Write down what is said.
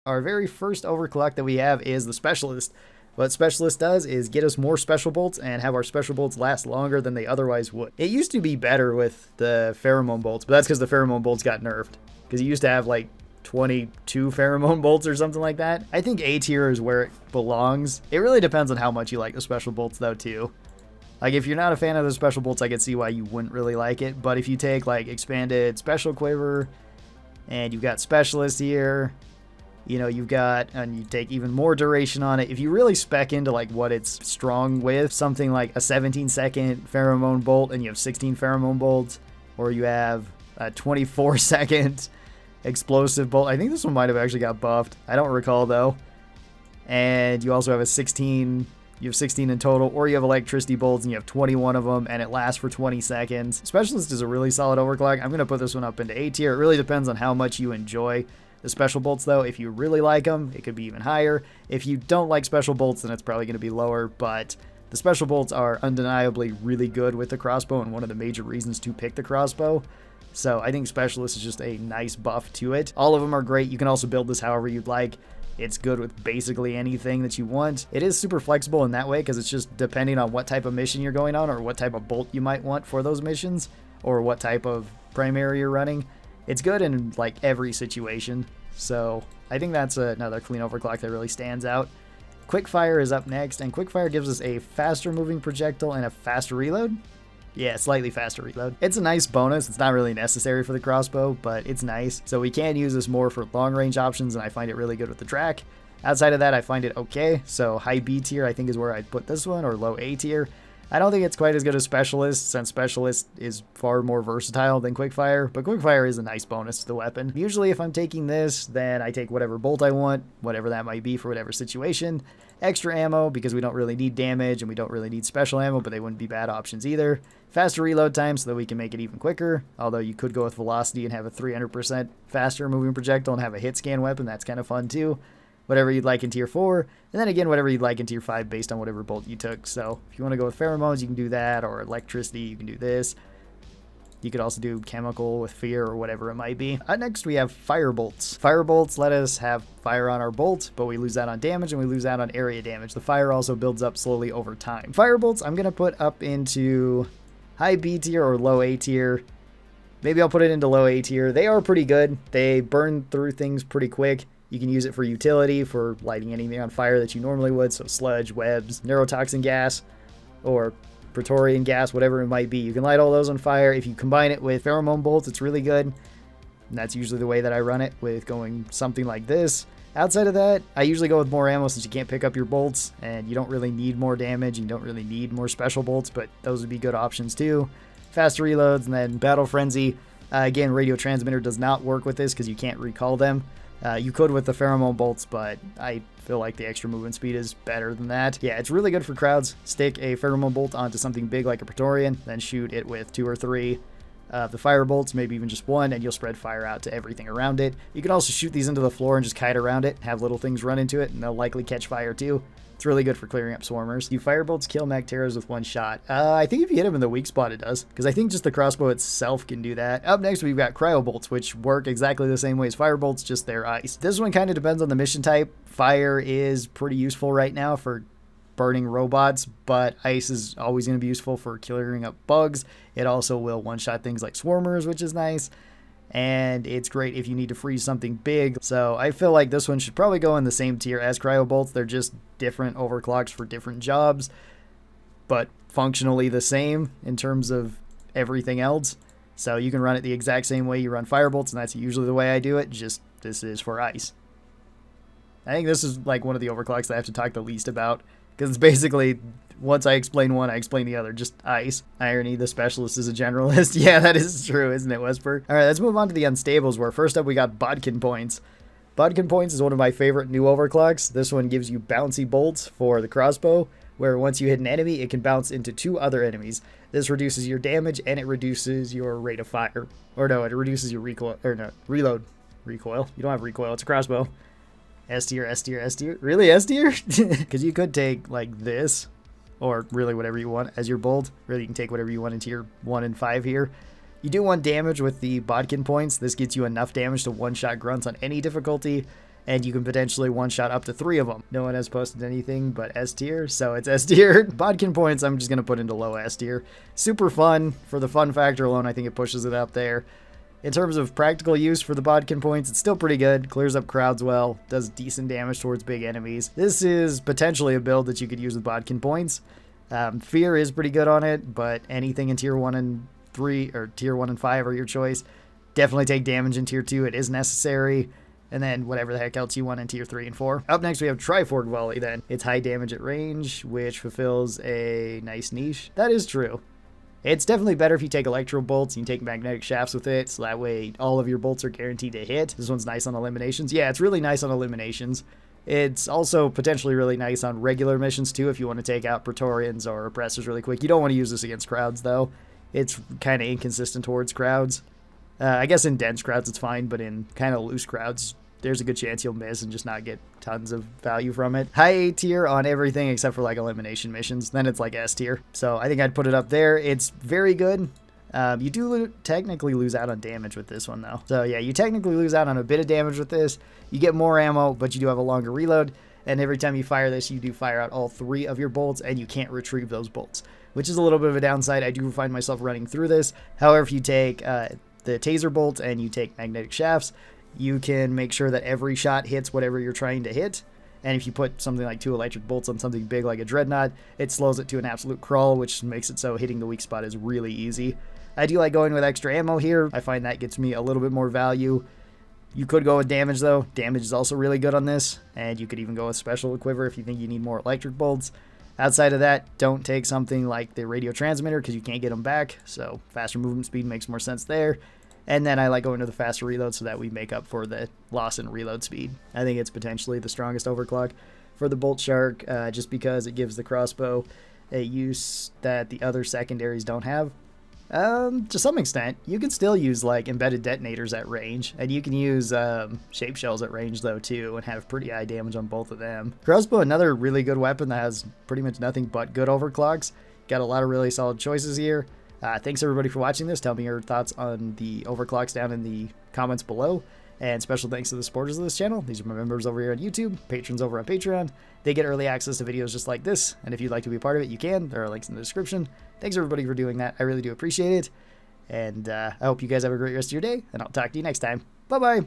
Our very first overclock that we have is the Specialist. What Specialist does is get us more special bolts and have our special bolts last longer than they otherwise would. It used to be better with the pheromone bolts, but that's because the pheromone bolts got nerfed. Because it used to have like 22 pheromone bolts or something like that. I think A tier is where it belongs. It really depends on how much you like the special bolts though too. Like if you're not a fan of the special bolts, I could see why you wouldn't really like it. But if you take like expanded special quiver and you've got specialist here, you know, you've got, and you take even more duration on it. If you really spec into like what it's strong with, something like a 17-second pheromone bolt and you have 16 pheromone bolts, or you have a 24-second explosive bolt. I think this one might have actually got buffed. I don't recall though. And you also have a 16, you have 16 in total, or you have electricity bolts and you have 21 of them and it lasts for 20 seconds. Specialist is a really solid overclock. I'm going to put this one up into A tier. It really depends on how much you enjoy the special bolts though. If you really like them, it could be even higher. If you don't like special bolts, then it's probably going to be lower, but the special bolts are undeniably really good with the crossbow and one of the major reasons to pick the crossbow. So I think Specialist is just a nice buff to it. All of them are great. You can also build this however you'd like. It's good with basically anything that you want. It is super flexible in that way because it's just depending on what type of mission you're going on or what type of bolt you might want for those missions or what type of primary you're running. It's good in like every situation. So I think that's another clean overclock that really stands out. Quickfire is up next, and Quickfire gives us a faster moving projectile and a faster reload. Yeah, slightly faster reload. It's a nice bonus. It's not really necessary for the crossbow, but it's nice. So we can use this more for long range options, and I find it really good with the track. Outside of that, I find it okay. So high B tier, I think, is where I'd put this one, or low A tier. I don't think it's quite as good as Specialist, since Specialist is far more versatile than Quickfire, but Quickfire is a nice bonus to the weapon. Usually if I'm taking this, then I take whatever bolt I want, whatever that might be for whatever situation. Extra ammo, because we don't really need damage, and we don't really need special ammo, but they wouldn't be bad options either. Faster reload time so that we can make it even quicker, although you could go with velocity and have a 300% faster moving projectile and have a hit scan weapon. That's kind of fun too. Whatever you'd like in tier 4, and then again whatever you'd like in tier 5 based on whatever bolt you took. So if you want to go with pheromones, you can do that, or electricity, you can do this. You could also do chemical with fear or whatever it might be. Next we have fire bolts. Fire bolts let us have fire on our bolt, but we lose out on damage and we lose out on area damage. The fire also builds up slowly over time. Fire bolts I'm going to put up into high B tier or low A tier. Maybe I'll put it into low A tier. They are pretty good. They burn through things pretty quick. You can use it for utility, for lighting anything on fire that you normally would, so sludge, webs, neurotoxin gas, or Praetorian gas, whatever it might be. You can light all those on fire. If you combine it with pheromone bolts, it's really good. And that's usually the way that I run it, with going something like this. Outside of that, I usually go with more ammo since you can't pick up your bolts, and you don't really need more damage, and you don't really need more special bolts, but those would be good options too. Faster reloads, and then Battle Frenzy. Again, radio transmitter does not work with this because you can't recall them. You could with the pheromone bolts, but I feel like the extra movement speed is better than that. Yeah, it's really good for crowds. Stick a pheromone bolt onto something big like a Praetorian, then shoot it with 2 or 3 of the fire bolts, maybe even just 1, and you'll spread fire out to everything around it. You can also shoot these into the floor and just kite around it, have little things run into it, and they'll likely catch fire too. It's really good for clearing up swarmers. Do fire bolts kill Macteras with 1 shot? I think if you hit them in the weak spot, it does, because I think just the crossbow itself can do that. Up next, we've got cryo bolts, which work exactly the same way as fire bolts, just they're ice. This one kind of depends on the mission type. Fire is pretty useful right now for burning robots, but ice is always going to be useful for clearing up bugs. It also will one-shot things like swarmers, which is nice. And it's great if you need to freeze something big. So I feel like this one should probably go in the same tier as cryo bolts. They're just different overclocks for different jobs, but functionally the same in terms of everything else. So you can run it the exact same way you run fire bolts, and that's usually the way I do it. Just this is for ice. I think this is like one of the overclocks that I have to talk the least about, because it's basically, once I explain one, I explain the other. Just ice. Irony, the Specialist is a generalist. Yeah, that is true, isn't it, Wesper? All right, let's move on to the unstables, where first up we got Bodkin points. Bodkin points is one of my favorite new overclocks. This one gives you bouncy bolts for the crossbow, where once you hit an enemy, it can bounce into 2 other enemies. This reduces your damage, and it reduces your rate of fire. Or no, it reduces your recoil, or no, reload. Recoil? You don't have recoil, it's a crossbow. S tier, S tier, S tier? Really, S tier? Because you could take, like, this, or really whatever you want as your bolt. Really, you can take whatever you want into your 1 and 5 here. You do want damage with the Bodkin points. This gets you enough damage to one-shot grunts on any difficulty. and you can potentially one-shot up to 3 of them. No one has posted anything but S tier, so it's S tier. Bodkin points, I'm just going to put into low S tier. Super fun. For the fun factor alone, I think it pushes it up there. In terms of practical use for the Bodkin points, it's still pretty good. Clears up crowds well, does decent damage towards big enemies. This is potentially a build that you could use with Bodkin points. Fear is pretty good on it, but anything in tier 1 and 3, or tier 1 and 5 are your choice. Definitely take damage in tier 2, it is necessary. And then whatever the heck else you want in tier 3 and 4. Up next we have Trifork Volley then. It's high damage at range, which fulfills a nice niche. That is true. It's definitely better if you take electro bolts and you take magnetic shafts with it, so that way all of your bolts are guaranteed to hit. This one's nice on eliminations. Yeah, it's really nice on eliminations. It's also potentially really nice on regular missions too if you want to take out Praetorians or Oppressors really quick. You don't want to use this against crowds though. It's kind of inconsistent towards crowds. I guess in dense crowds it's fine, but in kind of loose crowds, there's a good chance you'll miss and just not get tons of value from it. High A tier on everything except for like elimination missions. Then it's like S tier. So I think I'd put it up there. It's very good. You do technically lose out on damage with this one though. So yeah, you technically lose out on a bit of damage with this. You get more ammo, but you do have a longer reload. And every time you fire this, you do fire out all 3 of your bolts and you can't retrieve those bolts, which is a little bit of a downside. I do find myself running through this. However, if you take the taser bolts and you take magnetic shafts, you can make sure that every shot hits whatever you're trying to hit. And if you put something like 2 electric bolts on something big like a dreadnought, it slows it to an absolute crawl, which makes it so hitting the weak spot is really easy. I do like going with extra ammo here. I find that gets me a little bit more value. You could go with damage though. Damage is also really good on this. And you could even go with special quiver if you think you need more electric bolts. Outside of that, don't take something like the radio transmitter because you can't get them back. So faster movement speed makes more sense there. And then I like going to the faster reload so that we make up for the loss in reload speed. I think it's potentially the strongest overclock for the Bolt Shark, just because it gives the crossbow a use that the other secondaries don't have. To some extent, you can still use like embedded detonators at range, and you can use shape shells at range though too, and have pretty high damage on both of them. Crossbow, another really good weapon that has pretty much nothing but good overclocks. Got a lot of really solid choices here. Thanks everybody for watching this. Tell me your thoughts on the overclocks down in the comments below. And special thanks to the supporters of this channel. These are my members over here on YouTube, patrons over on Patreon. They get early access to videos just like this. And if you'd like to be a part of it, you can. There are links in the description. Thanks everybody for doing that. I really do appreciate it. And I hope you guys have a great rest of your day. And I'll talk to you next time. Bye-bye.